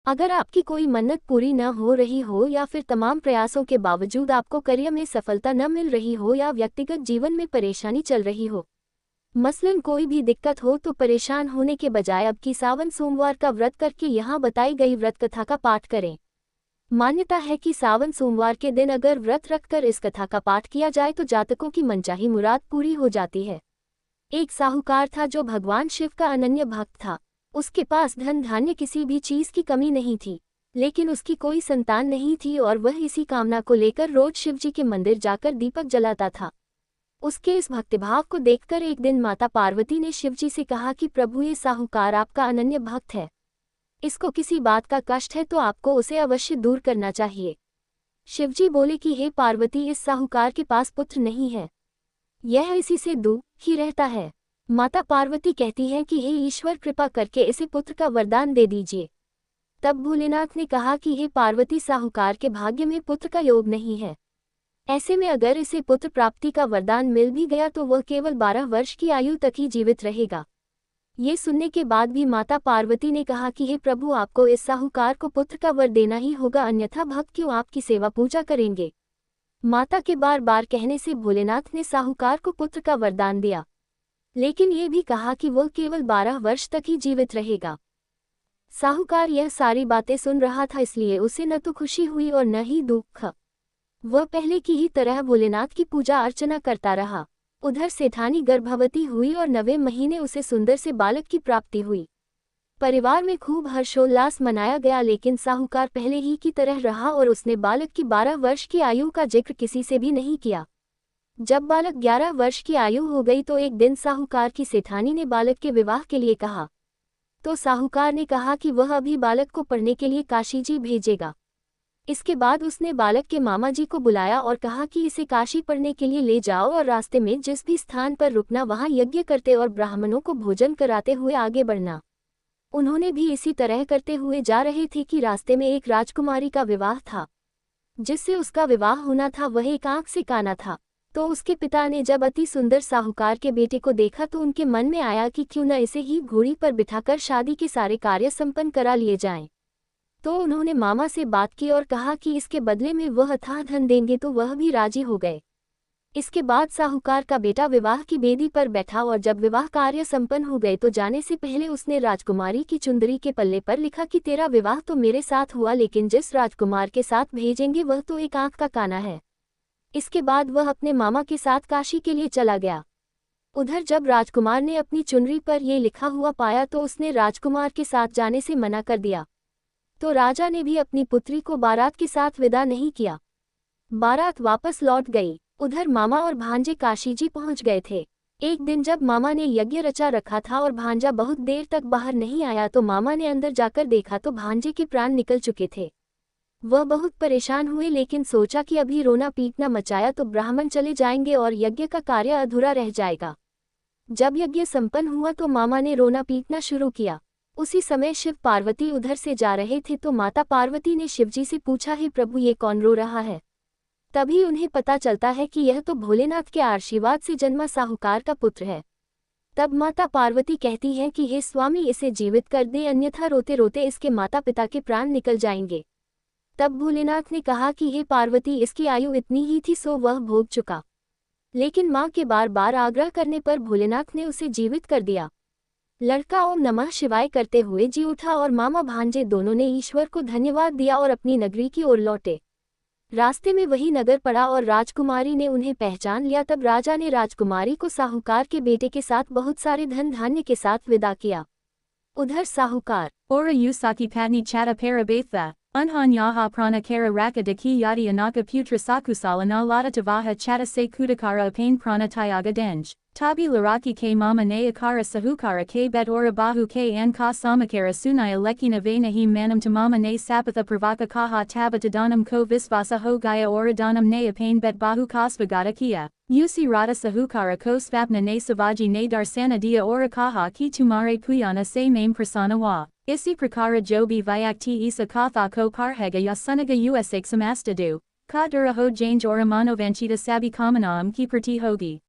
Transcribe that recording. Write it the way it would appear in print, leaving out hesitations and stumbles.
अगर आपकी कोई मन्नत पूरी न हो रही हो या फिर तमाम प्रयासों के बावजूद आपको करियर में सफलता न मिल रही हो या व्यक्तिगत जीवन में परेशानी चल रही हो, मसलन कोई भी दिक्कत हो, तो परेशान होने के बजाय अब की सावन सोमवार का व्रत करके यहाँ बताई गई व्रत कथा का पाठ करें। मान्यता है कि सावन सोमवार के दिन अगर व्रत रखकर इस कथा का पाठ किया जाए तो जातकों की मनचाही मुराद पूरी हो जाती है। एक साहूकार था जो भगवान शिव का अनन्य भक्त था। उसके पास धन धान्य किसी भी चीज की कमी नहीं थी, लेकिन उसकी कोई संतान नहीं थी और वह इसी कामना को लेकर रोज शिवजी के मंदिर जाकर दीपक जलाता था। उसके इस भक्तिभाव को देखकर एक दिन माता पार्वती ने शिवजी से कहा कि प्रभु, ये साहूकार आपका अनन्य भक्त है, इसको किसी बात का कष्ट है तो आपको उसे अवश्य दूर करना चाहिए। शिवजी बोले कि हे पार्वती, इस साहूकार के पास पुत्र नहीं है, यह इसी से दूर ही रहता है। माता पार्वती कहती हैं कि हे ईश्वर, कृपा करके इसे पुत्र का वरदान दे दीजिए। तब भोलेनाथ ने कहा कि हे पार्वती, साहूकार के भाग्य में पुत्र का योग नहीं है, ऐसे में अगर इसे पुत्र प्राप्ति का वरदान मिल भी गया तो वह केवल 12 वर्ष की आयु तक ही जीवित रहेगा। ये सुनने के बाद भी माता पार्वती ने कहा कि हे प्रभु, आपको इस साहूकार को पुत्र का वर देना ही होगा, अन्यथा भक्त क्यों आपकी सेवा पूजा करेंगे। माता के बार बार कहने से भोलेनाथ ने साहूकार को पुत्र का वरदान दिया, लेकिन ये भी कहा कि वह केवल 12 वर्ष तक ही जीवित रहेगा। साहूकार यह सारी बातें सुन रहा था, इसलिए उसे न तो खुशी हुई और न ही दुख। वह पहले की ही तरह भोलेनाथ की पूजा अर्चना करता रहा। उधर सेठानी गर्भवती हुई और 9वें महीने उसे सुंदर से बालक की प्राप्ति हुई। परिवार में खूब हर्षोल्लास मनाया गया, लेकिन साहूकार पहले ही की तरह रहा और उसने बालक की 12 वर्ष की आयु का जिक्र किसी से भी नहीं किया। जब बालक 11 वर्ष की आयु हो गई तो एक दिन साहूकार की सेठानी ने बालक के विवाह के लिए कहा, तो साहूकार ने कहा कि वह अभी बालक को पढ़ने के लिए काशी जी भेजेगा। इसके बाद उसने बालक के मामा जी को बुलाया और कहा कि इसे काशी पढ़ने के लिए ले जाओ और रास्ते में जिस भी स्थान पर रुकना वहां यज्ञ करते और ब्राह्मणों को भोजन कराते हुए आगे बढ़ना। उन्होंने भी इसी तरह करते हुए जा रहे थे कि रास्ते में एक राजकुमारी का विवाह था। जिससे उसका विवाह होना था वह एक आंख से काना था। तो उसके पिता ने जब अति सुंदर साहूकार के बेटे को देखा तो उनके मन में आया कि क्यों न इसे ही घोड़ी पर बिठाकर शादी के सारे कार्य संपन्न करा लिए जाएं। तो उन्होंने मामा से बात की और कहा कि इसके बदले में वह अथाह धन देंगे, तो वह भी राजी हो गए। इसके बाद साहूकार का बेटा विवाह की बेदी पर बैठा और जब विवाह कार्य संपन्न हो गए तो जाने से पहले उसने राजकुमारी की चुंदरी के पल्ले पर लिखा कि तेरा विवाह तो मेरे साथ हुआ, लेकिन जिस राजकुमार के साथ भेजेंगे वह तो एक आंख का काना है। इसके बाद वह अपने मामा के साथ काशी के लिए चला गया। उधर जब राजकुमार ने अपनी चुनरी पर यह लिखा हुआ पाया तो उसने राजकुमार के साथ जाने से मना कर दिया। तो राजा ने भी अपनी पुत्री को बारात के साथ विदा नहीं किया। बारात वापस लौट गई। उधर मामा और भांजे काशी जी पहुंच गए थे। एक दिन जब मामा ने यज्ञ रचा रखा था और भांजा बहुत देर तक बाहर नहीं आया तो मामा ने अंदर जाकर देखा तो भांजे के प्राण निकल चुके थे। वह बहुत परेशान हुए, लेकिन सोचा कि अभी रोना पीटना मचाया तो ब्राह्मण चले जाएंगे और यज्ञ का कार्य अधूरा रह जाएगा। जब यज्ञ संपन्न हुआ तो मामा ने रोना पीटना शुरू किया। उसी समय शिव पार्वती उधर से जा रहे थे तो माता पार्वती ने शिवजी से पूछा, हे प्रभु, ये कौन रो रहा है। तभी उन्हें पता चलता है कि यह तो भोलेनाथ के आशीर्वाद से जन्मा साहूकार का पुत्र है। तब माता पार्वती कहती हैं कि हे स्वामी, इसे जीवित कर दे, अन्यथा रोते रोते इसके माता पिता के प्राण निकल जाएंगे। तब भोलेनाथ ने कहा कि हे पार्वती, इसकी आयु इतनी ही थी सो वह भोग चुका। लेकिन माँ के बार बार आग्रह करने पर भोलेनाथ ने उसे जीवित कर दिया। लड़का ओम नमः शिवाय करते हुए जी उठा और मामा भांजे दोनों ने ईश्वर को धन्यवाद दिया और अपनी नगरी की ओर लौटे। रास्ते में वही नगर पड़ा और राजकुमारी ने उन्हें पहचान लिया। तब राजा ने राजकुमारी को साहूकार के बेटे के साथ बहुत सारे धन धान्य के साथ विदा किया। उधर साहूकार Ora Usaki Patni Chata Parabatha, Unhan Yaha Prana Kara Raka Daki Yadi Anaka Putra Sakusala na Lata Tavaha Chata Se Kudakara Pain Prana Tyaga Denj, Tabi Laraki K Mama Ne Akara Sahukara K Bet Ora Bahu K An Ka Samakara Sunaya Lekina Venahi Manam Tamama Ne Sapatha Pravaka Kaha Tabatadanam Ko Visvasa Ho Gaya Ora Danam Ne Apain Bet Bahu Kasvagata Kia. Usi Rata Sahukara Ko Svapna Ne Savaji Ne Darsana Dia Ora Kaha Ki Tumare Puyana Se Mame Prasana Wa. Isi Prakara Jobi Vyakti Isa Katha Ko Parhega Yasunaga Usak Samastadu. Ka Dura Ho Jange Ora Manovanchita Sabi Kamanam Ki Prati Hogi.